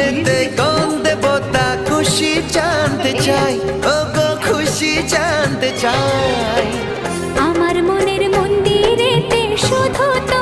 ভুলেতে কোন দেবতা খুশি জানতে চাই, ও গো খুশি জানতে চাই। আমার মনের মন্দিরেতে শুধু তো